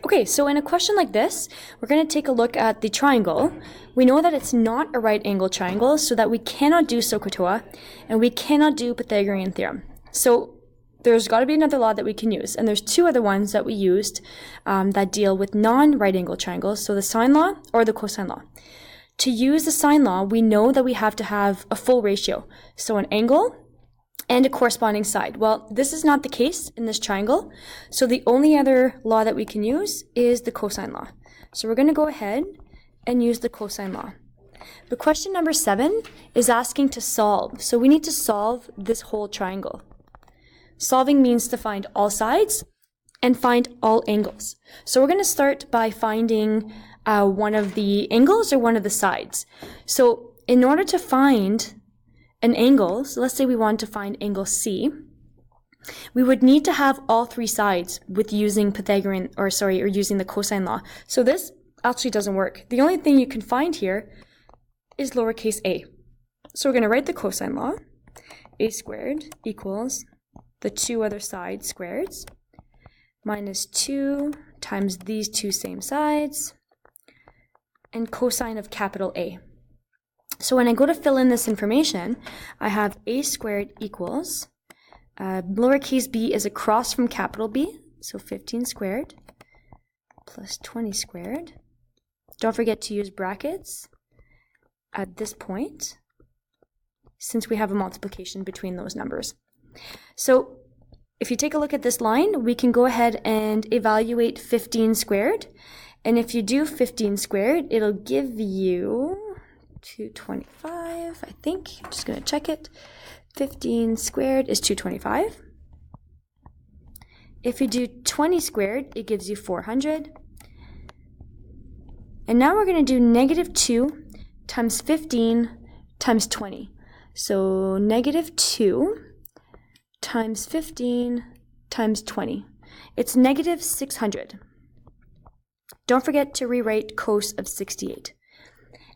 Okay, so in a question like this, we're going to take a look at the triangle. We know that it's not a right angle triangle, so that we cannot do SOHCAHTOA, and we cannot do Pythagorean theorem. So there's got to be another law that we can use, and there's two other ones that we used that deal with non-right angle triangles, so the sine law or the cosine law. To use the sine law, we know that we have to have a full ratio, so an angle and a corresponding side. Well, this is not the case in this triangle, so the only other law that we can use is the cosine law. So we're going to go ahead and use the cosine law. But question number 7 is asking to solve. So we need to solve this whole triangle. Solving means to find all sides and find all angles. So we're going to start by finding one of the angles or one of the sides. So in order to find an angle, so let's say we want to find angle C, we would need to have all three sides with using using the cosine law. So this actually doesn't work. The only thing you can find here is lowercase a. So we're going to write the cosine law. A squared equals the two other sides squared minus 2 times these two same sides and cosine of capital A. So when I go to fill in this information, I have a squared equals, lowercase b is across from capital B, so 15 squared plus 20 squared. Don't forget to use brackets at this point, since we have a multiplication between those numbers. So if you take a look at this line, we can go ahead and evaluate 15 squared. And if you do 15 squared, it'll give you 225, I think. I'm just going to check it. 15 squared is 225. If you do 20 squared, it gives you 400. And now we're going to do negative 2 times 15 times 20. So negative 2 times 15 times 20. It's negative 600. Don't forget to rewrite cos of 68.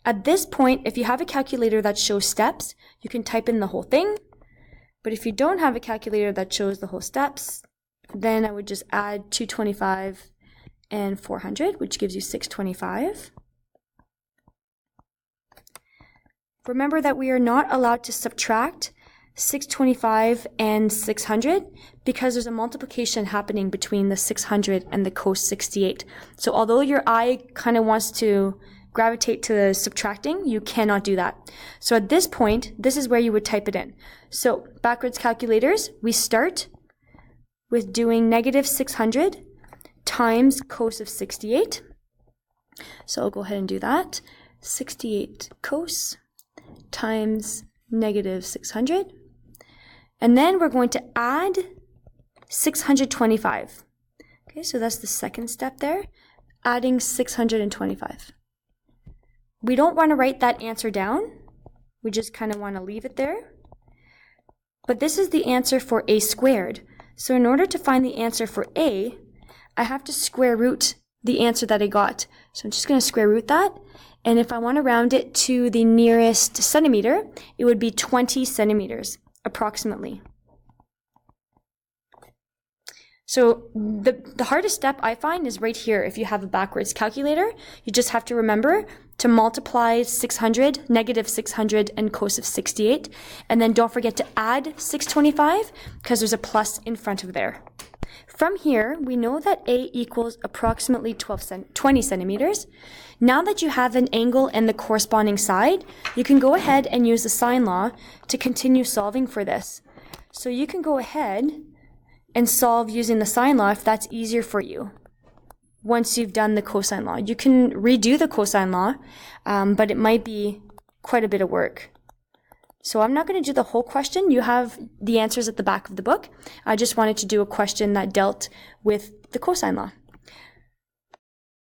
At this point, if you have a calculator that shows steps, you can type in the whole thing. But if you don't have a calculator that shows the whole steps, then I would just add 225 and 400, which gives you 625. Remember that we are not allowed to subtract 625 and 600 because there's a multiplication happening between the 600 and the cos 68. So although your eye kind of wants to gravitate to the subtracting, you cannot do that. So at this point, this is where you would type it in. So backwards calculators, we start with doing negative 600 times cos of 68. So I'll go ahead and do that. 68 cos times negative 600. And then we're going to add 625. Okay, so that's the second step there, adding 625. We don't want to write that answer down. We just kind of want to leave it there. But this is the answer for a squared. So in order to find the answer for a, I have to square root the answer that I got. So I'm just going to square root that. And if I want to round it to the nearest centimeter, it would be 20 centimeters, approximately. So the hardest step I find is right here. If you have a backwards calculator, you just have to remember to multiply 600, negative 600, and cos of 68. And then don't forget to add 625 because there's a plus in front of there. From here, we know that A equals approximately 20 centimeters. Now that you have an angle and the corresponding side, you can go ahead and use the sine law to continue solving for this. So you can go ahead and solve using the sine law if that's easier for you. Once you've done the cosine law, you can redo the cosine law, but it might be quite a bit of work. So I'm not going to do the whole question. You have the answers at the back of the book. I just wanted to do a question that dealt with the cosine law.